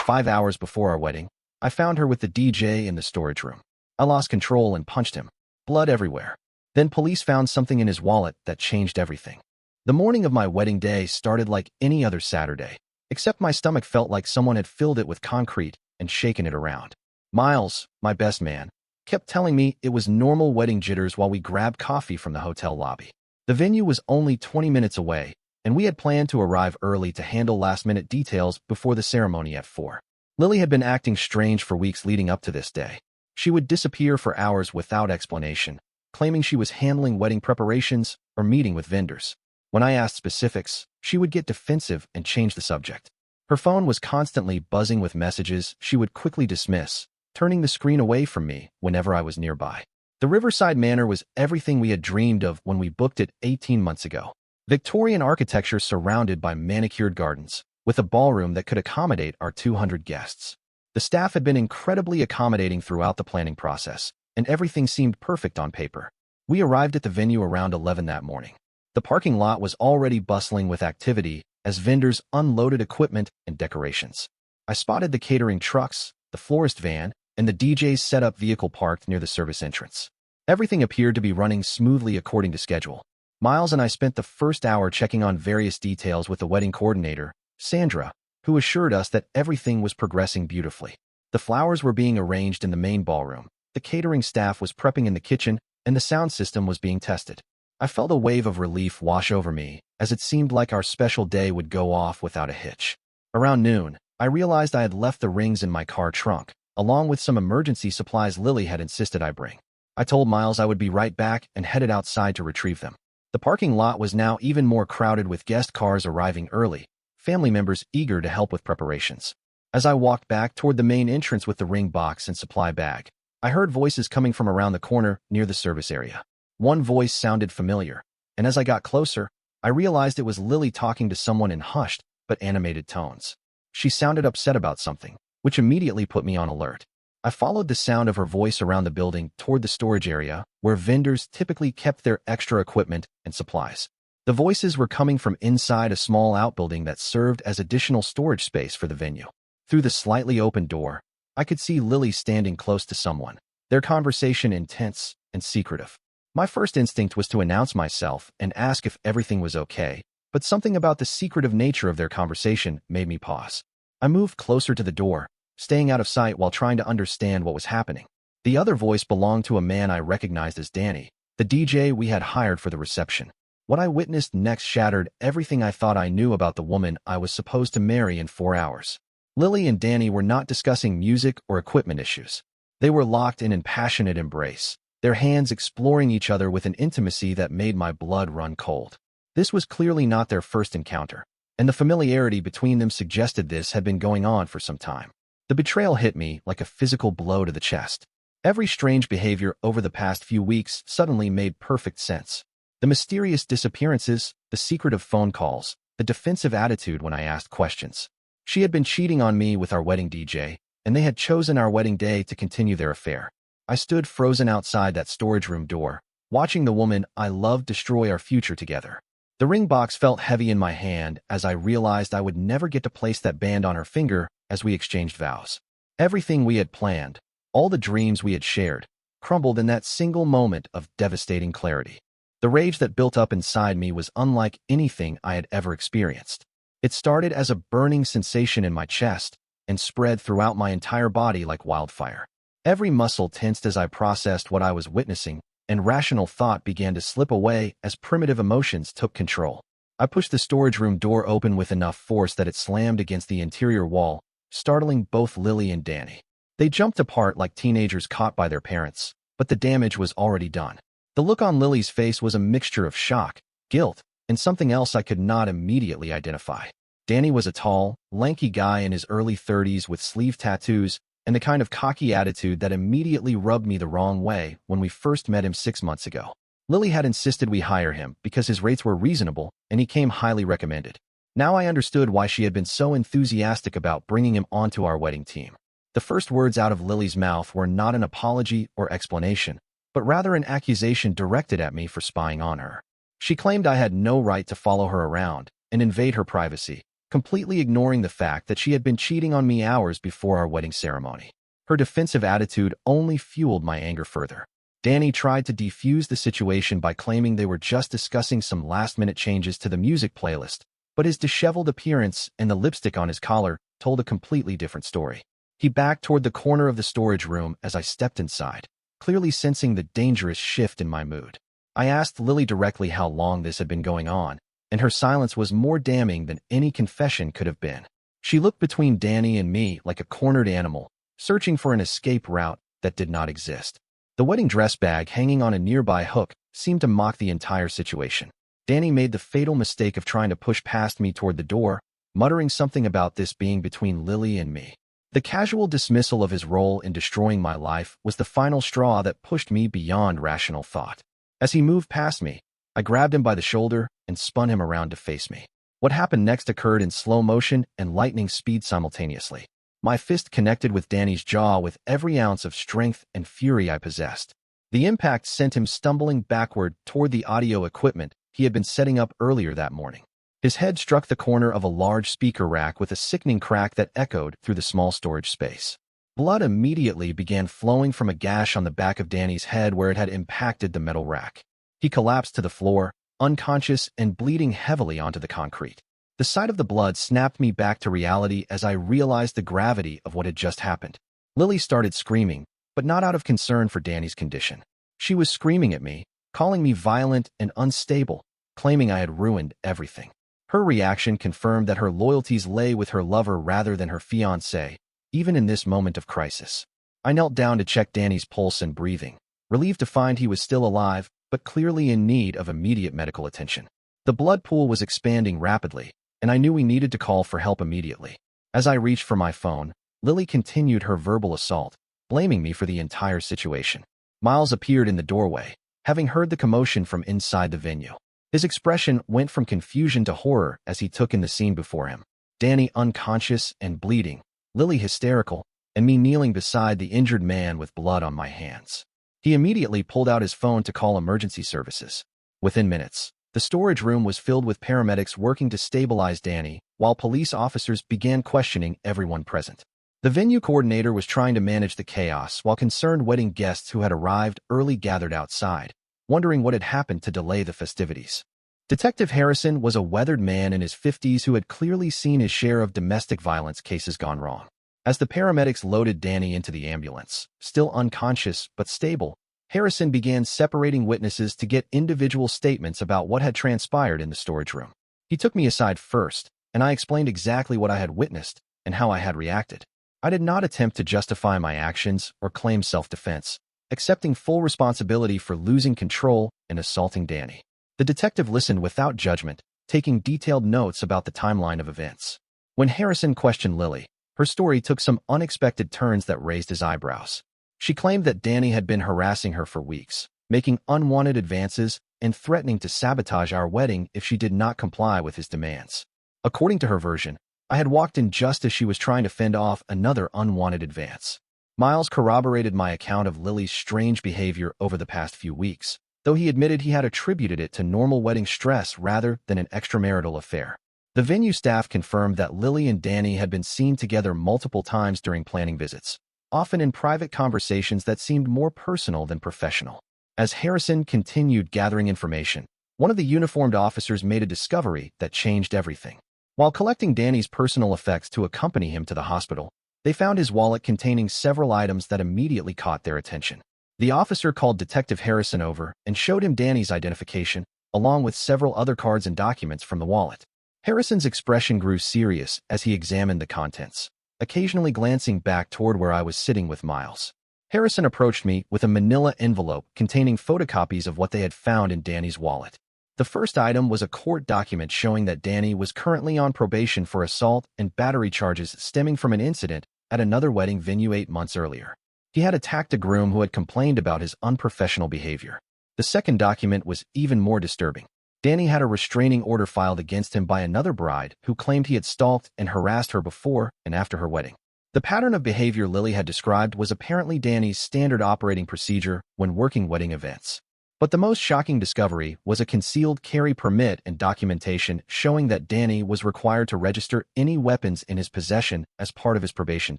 5 hours before our wedding, I found her with the DJ in the storage room. I lost control and punched him. Blood everywhere. Then police found something in his wallet that changed everything. The morning of my wedding day started like any other Saturday, except my stomach felt like someone had filled it with concrete and shaken it around. Miles, my best man, kept telling me it was normal wedding jitters while we grabbed coffee from the hotel lobby. The venue was only 20 minutes away, and we had planned to arrive early to handle last-minute details before the ceremony at 4. Lily had been acting strange for weeks leading up to this day. She would disappear for hours without explanation, claiming she was handling wedding preparations or meeting with vendors. When I asked specifics, she would get defensive and change the subject. Her phone was constantly buzzing with messages she would quickly dismiss, turning the screen away from me whenever I was nearby. The Riverside Manor was everything we had dreamed of when we booked it 18 months ago. Victorian architecture surrounded by manicured gardens, with a ballroom that could accommodate our 200 guests. The staff had been incredibly accommodating throughout the planning process, and everything seemed perfect on paper. We arrived at the venue around 11 that morning. The parking lot was already bustling with activity as vendors unloaded equipment and decorations. I spotted the catering trucks, the florist van, and the DJ's set-up vehicle parked near the service entrance. Everything appeared to be running smoothly according to schedule. Miles and I spent the first hour checking on various details with the wedding coordinator, Sandra, who assured us that everything was progressing beautifully. The flowers were being arranged in the main ballroom, the catering staff was prepping in the kitchen, and the sound system was being tested. I felt a wave of relief wash over me, as it seemed like our special day would go off without a hitch. Around noon, I realized I had left the rings in my car trunk, along with some emergency supplies Lily had insisted I bring. I told Miles I would be right back and headed outside to retrieve them. The parking lot was now even more crowded with guest cars arriving early, family members eager to help with preparations. As I walked back toward the main entrance with the ring box and supply bag, I heard voices coming from around the corner near the service area. One voice sounded familiar, and as I got closer, I realized it was Lily talking to someone in hushed but animated tones. She sounded upset about something, which immediately put me on alert. I followed the sound of her voice around the building toward the storage area, where vendors typically kept their extra equipment and supplies. The voices were coming from inside a small outbuilding that served as additional storage space for the venue. Through the slightly open door, I could see Lily standing close to someone, their conversation intense and secretive. My first instinct was to announce myself and ask if everything was okay, but something about the secretive nature of their conversation made me pause. I moved closer to the door, staying out of sight while trying to understand what was happening. The other voice belonged to a man I recognized as Danny, the DJ we had hired for the reception. What I witnessed next shattered everything I thought I knew about the woman I was supposed to marry in 4 hours. Lily and Danny were not discussing music or equipment issues. They were locked in passionate embrace, their hands exploring each other with an intimacy that made my blood run cold. This was clearly not their first encounter, and the familiarity between them suggested this had been going on for some time. The betrayal hit me like a physical blow to the chest. Every strange behavior over the past few weeks suddenly made perfect sense. The mysterious disappearances, the secretive phone calls, the defensive attitude when I asked questions. She had been cheating on me with our wedding DJ, and they had chosen our wedding day to continue their affair. I stood frozen outside that storage room door, watching the woman I loved destroy our future together. The ring box felt heavy in my hand as I realized I would never get to place that band on her finger as we exchanged vows. Everything we had planned, all the dreams we had shared, crumbled in that single moment of devastating clarity. The rage that built up inside me was unlike anything I had ever experienced. It started as a burning sensation in my chest and spread throughout my entire body like wildfire. Every muscle tensed as I processed what I was witnessing, and rational thought began to slip away as primitive emotions took control. I pushed the storage room door open with enough force that it slammed against the interior wall, startling both Lily and Danny. They jumped apart like teenagers caught by their parents, but the damage was already done. The look on Lily's face was a mixture of shock, guilt, and something else I could not immediately identify. Danny was a tall, lanky guy in his early 30s with sleeve tattoos and the kind of cocky attitude that immediately rubbed me the wrong way when we first met him 6 months ago. Lily had insisted we hire him because his rates were reasonable and he came highly recommended. Now I understood why she had been so enthusiastic about bringing him onto our wedding team. The first words out of Lily's mouth were not an apology or explanation, but rather an accusation directed at me for spying on her. She claimed I had no right to follow her around and invade her privacy, completely ignoring the fact that she had been cheating on me hours before our wedding ceremony. Her defensive attitude only fueled my anger further. Danny tried to defuse the situation by claiming they were just discussing some last-minute changes to the music playlist, but his disheveled appearance and the lipstick on his collar told a completely different story. He backed toward the corner of the storage room as I stepped inside, clearly sensing the dangerous shift in my mood. I asked Lily directly how long this had been going on, and her silence was more damning than any confession could have been. She looked between Danny and me like a cornered animal, searching for an escape route that did not exist. The wedding dress bag hanging on a nearby hook seemed to mock the entire situation. Danny made the fatal mistake of trying to push past me toward the door, muttering something about this being between Lily and me. The casual dismissal of his role in destroying my life was the final straw that pushed me beyond rational thought. As he moved past me, I grabbed him by the shoulder and spun him around to face me. What happened next occurred in slow motion and lightning speed simultaneously. My fist connected with Danny's jaw with every ounce of strength and fury I possessed. The impact sent him stumbling backward toward the audio equipment he had been setting up earlier that morning. His head struck the corner of a large speaker rack with a sickening crack that echoed through the small storage space. Blood immediately began flowing from a gash on the back of Danny's head where it had impacted the metal rack. He collapsed to the floor, unconscious and bleeding heavily onto the concrete. The sight of the blood snapped me back to reality as I realized the gravity of what had just happened. Lily started screaming, but not out of concern for Danny's condition. She was screaming at me, calling me violent and unstable, claiming I had ruined everything. Her reaction confirmed that her loyalties lay with her lover rather than her fiancé, even in this moment of crisis. I knelt down to check Danny's pulse and breathing, relieved to find he was still alive, but clearly in need of immediate medical attention. The blood pool was expanding rapidly, and I knew we needed to call for help immediately. As I reached for my phone, Lily continued her verbal assault, blaming me for the entire situation. Miles appeared in the doorway, having heard the commotion from inside the venue. His expression went from confusion to horror as he took in the scene before him. Danny unconscious and bleeding, Lily hysterical, and me kneeling beside the injured man with blood on my hands. He immediately pulled out his phone to call emergency services. Within minutes, the storage room was filled with paramedics working to stabilize Danny, while police officers began questioning everyone present. The venue coordinator was trying to manage the chaos while concerned wedding guests who had arrived early gathered outside, wondering what had happened to delay the festivities. Detective Harrison was a weathered man in his 50s who had clearly seen his share of domestic violence cases gone wrong. As the paramedics loaded Danny into the ambulance, still unconscious but stable, Harrison began separating witnesses to get individual statements about what had transpired in the storage room. He took me aside first, and I explained exactly what I had witnessed and how I had reacted. I did not attempt to justify my actions or claim self-defense, accepting full responsibility for losing control and assaulting Danny. The detective listened without judgment, taking detailed notes about the timeline of events. When Harrison questioned Lily, her story took some unexpected turns that raised his eyebrows. She claimed that Danny had been harassing her for weeks, making unwanted advances and threatening to sabotage our wedding if she did not comply with his demands. According to her version, I had walked in just as she was trying to fend off another unwanted advance. Miles corroborated my account of Lily's strange behavior over the past few weeks, though he admitted he had attributed it to normal wedding stress rather than an extramarital affair. The venue staff confirmed that Lily and Danny had been seen together multiple times during planning visits, often in private conversations that seemed more personal than professional. As Harrison continued gathering information, one of the uniformed officers made a discovery that changed everything. While collecting Danny's personal effects to accompany him to the hospital, they found his wallet containing several items that immediately caught their attention. The officer called Detective Harrison over and showed him Danny's identification, along with several other cards and documents from the wallet. Harrison's expression grew serious as he examined the contents, occasionally glancing back toward where I was sitting with Miles. Harrison approached me with a manila envelope containing photocopies of what they had found in Danny's wallet. The first item was a court document showing that Danny was currently on probation for assault and battery charges stemming from an incident at another wedding venue 8 months earlier. He had attacked a groom who had complained about his unprofessional behavior. The second document was even more disturbing. Danny had a restraining order filed against him by another bride who claimed he had stalked and harassed her before and after her wedding. The pattern of behavior Lily had described was apparently Danny's standard operating procedure when working wedding events. But the most shocking discovery was a concealed carry permit and documentation showing that Danny was required to register any weapons in his possession as part of his probation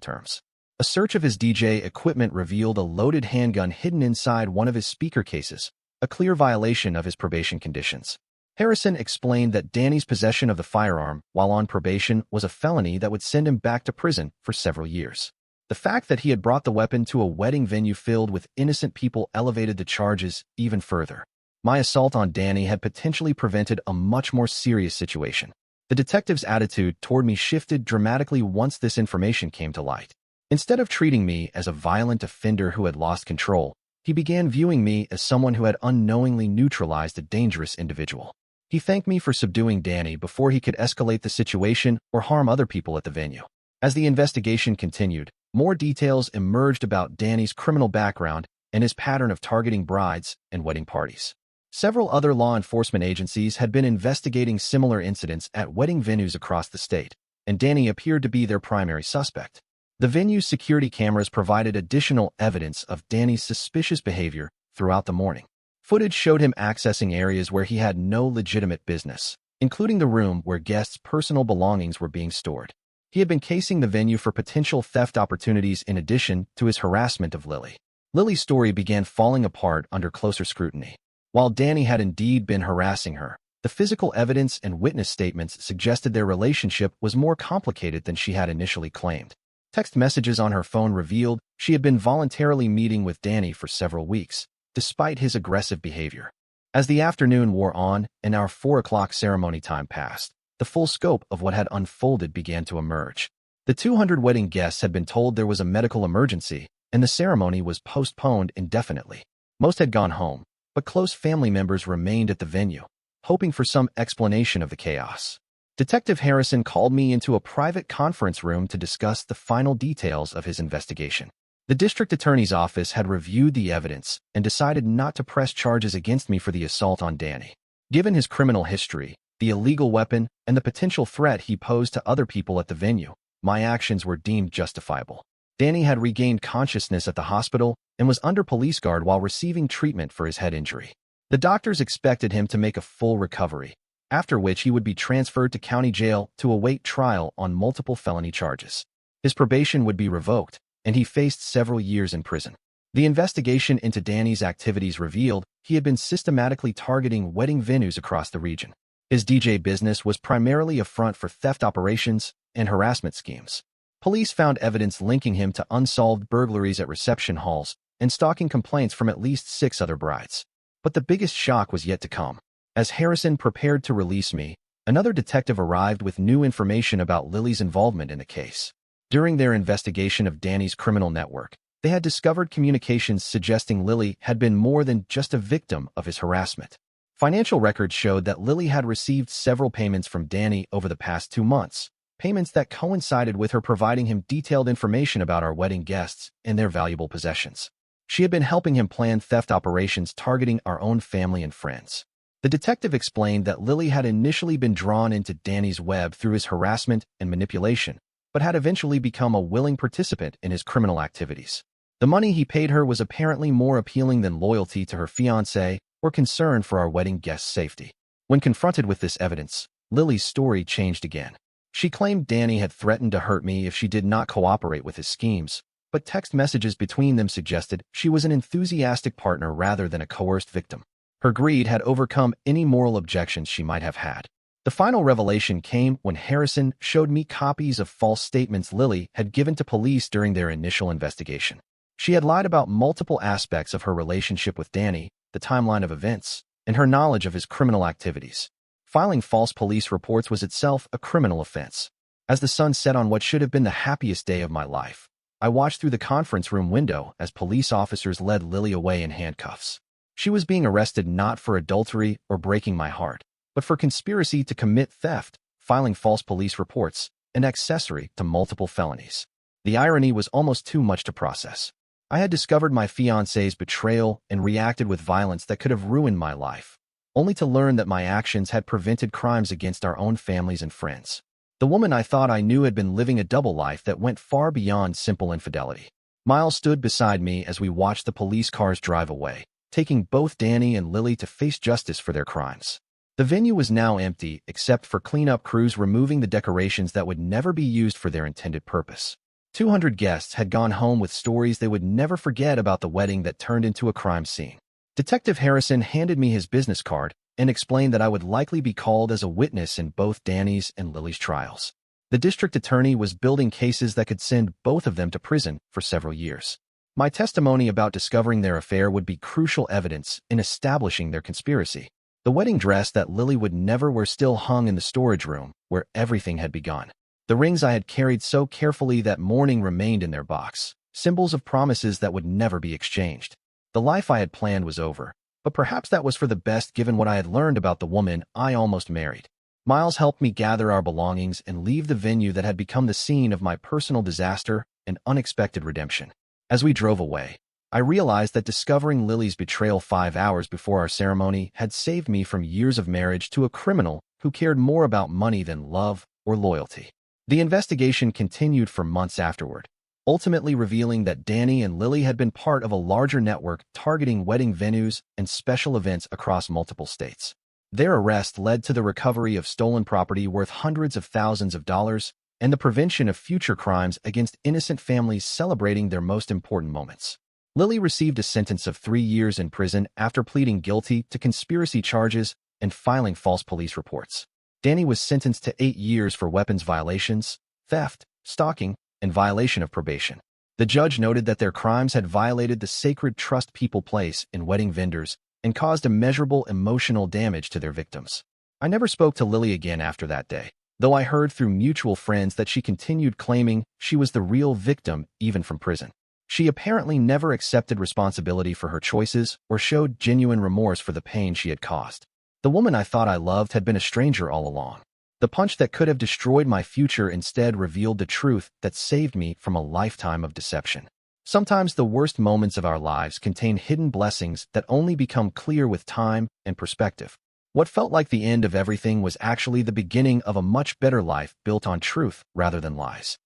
terms. A search of his DJ equipment revealed a loaded handgun hidden inside one of his speaker cases, a clear violation of his probation conditions. Harrison explained that Danny's possession of the firearm while on probation was a felony that would send him back to prison for several years. The fact that he had brought the weapon to a wedding venue filled with innocent people elevated the charges even further. My assault on Danny had potentially prevented a much more serious situation. The detective's attitude toward me shifted dramatically once this information came to light. Instead of treating me as a violent offender who had lost control, he began viewing me as someone who had unknowingly neutralized a dangerous individual. He thanked me for subduing Danny before he could escalate the situation or harm other people at the venue. As the investigation continued, more details emerged about Danny's criminal background and his pattern of targeting brides and wedding parties. Several other law enforcement agencies had been investigating similar incidents at wedding venues across the state, and Danny appeared to be their primary suspect. The venue's security cameras provided additional evidence of Danny's suspicious behavior throughout the morning. Footage showed him accessing areas where he had no legitimate business, including the room where guests' personal belongings were being stored. He had been casing the venue for potential theft opportunities in addition to his harassment of Lily. Lily's story began falling apart under closer scrutiny. While Danny had indeed been harassing her, the physical evidence and witness statements suggested their relationship was more complicated than she had initially claimed. Text messages on her phone revealed she had been voluntarily meeting with Danny for several weeks, despite his aggressive behavior. As the afternoon wore on and our 4 o'clock ceremony time passed, the full scope of what had unfolded began to emerge. The 200 wedding guests had been told there was a medical emergency, and the ceremony was postponed indefinitely. Most had gone home, but close family members remained at the venue, hoping for some explanation of the chaos. Detective Harrison called me into a private conference room to discuss the final details of his investigation. The district attorney's office had reviewed the evidence and decided not to press charges against me for the assault on Danny. Given his criminal history, the illegal weapon, and the potential threat he posed to other people at the venue, my actions were deemed justifiable. Danny had regained consciousness at the hospital and was under police guard while receiving treatment for his head injury. The doctors expected him to make a full recovery, after which he would be transferred to county jail to await trial on multiple felony charges. His probation would be revoked, and he faced several years in prison. The investigation into Danny's activities revealed he had been systematically targeting wedding venues across the region. His DJ business was primarily a front for theft operations and harassment schemes. Police found evidence linking him to unsolved burglaries at reception halls and stalking complaints from at least 6 other brides. But the biggest shock was yet to come. As Harrison prepared to release me, another detective arrived with new information about Lily's involvement in the case. During their investigation of Danny's criminal network, they had discovered communications suggesting Lily had been more than just a victim of his harassment. Financial records showed that Lily had received several payments from Danny over the past 2 months, payments that coincided with her providing him detailed information about our wedding guests and their valuable possessions. She had been helping him plan theft operations targeting our own family and friends. The detective explained that Lily had initially been drawn into Danny's web through his harassment and manipulation, but had eventually become a willing participant in his criminal activities. The money he paid her was apparently more appealing than loyalty to her fiancé or concern for our wedding guests' safety. When confronted with this evidence, Lily's story changed again. She claimed Danny had threatened to hurt me if she did not cooperate with his schemes, but text messages between them suggested she was an enthusiastic partner rather than a coerced victim. Her greed had overcome any moral objections she might have had. The final revelation came when Harrison showed me copies of false statements Lily had given to police during their initial investigation. She had lied about multiple aspects of her relationship with Danny, the timeline of events, and her knowledge of his criminal activities. Filing false police reports was itself a criminal offense. As the sun set on what should have been the happiest day of my life, I watched through the conference room window as police officers led Lily away in handcuffs. She was being arrested not for adultery or breaking my heart, but for conspiracy to commit theft, filing false police reports, and accessory to multiple felonies. The irony was almost too much to process. I had discovered my fiancé's betrayal and reacted with violence that could have ruined my life, only to learn that my actions had prevented crimes against our own families and friends. The woman I thought I knew had been living a double life that went far beyond simple infidelity. Miles stood beside me as we watched the police cars drive away, taking both Danny and Lily to face justice for their crimes. The venue was now empty, except for cleanup crews removing the decorations that would never be used for their intended purpose. 200 guests had gone home with stories they would never forget about the wedding that turned into a crime scene. Detective Harrison handed me his business card and explained that I would likely be called as a witness in both Danny's and Lily's trials. The district attorney was building cases that could send both of them to prison for several years. My testimony about discovering their affair would be crucial evidence in establishing their conspiracy. The wedding dress that Lily would never wear still hung in the storage room, where everything had begun. The rings I had carried so carefully that morning remained in their box, symbols of promises that would never be exchanged. The life I had planned was over, but perhaps that was for the best given what I had learned about the woman I almost married. Miles helped me gather our belongings and leave the venue that had become the scene of my personal disaster and unexpected redemption. As we drove away, I realized that discovering Lily's betrayal 5 hours before our ceremony had saved me from years of marriage to a criminal who cared more about money than love or loyalty. The investigation continued for months afterward, ultimately revealing that Danny and Lily had been part of a larger network targeting wedding venues and special events across multiple states. Their arrest led to the recovery of stolen property worth hundreds of thousands of dollars and the prevention of future crimes against innocent families celebrating their most important moments. Lily received a sentence of 3 years in prison after pleading guilty to conspiracy charges and filing false police reports. Danny was sentenced to 8 years for weapons violations, theft, stalking, and violation of probation. The judge noted that their crimes had violated the sacred trust people place in wedding vendors and caused immeasurable emotional damage to their victims. I never spoke to Lily again after that day, though I heard through mutual friends that she continued claiming she was the real victim even from prison. She apparently never accepted responsibility for her choices or showed genuine remorse for the pain she had caused. The woman I thought I loved had been a stranger all along. The punch that could have destroyed my future instead revealed the truth that saved me from a lifetime of deception. Sometimes the worst moments of our lives contain hidden blessings that only become clear with time and perspective. What felt like the end of everything was actually the beginning of a much better life built on truth rather than lies.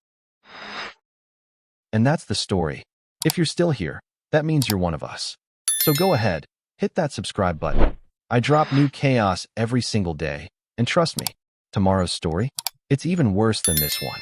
And that's the story. If you're still here, that means you're one of us. So go ahead, hit that subscribe button. I drop new chaos every single day, and trust me, tomorrow's story, it's even worse than this one.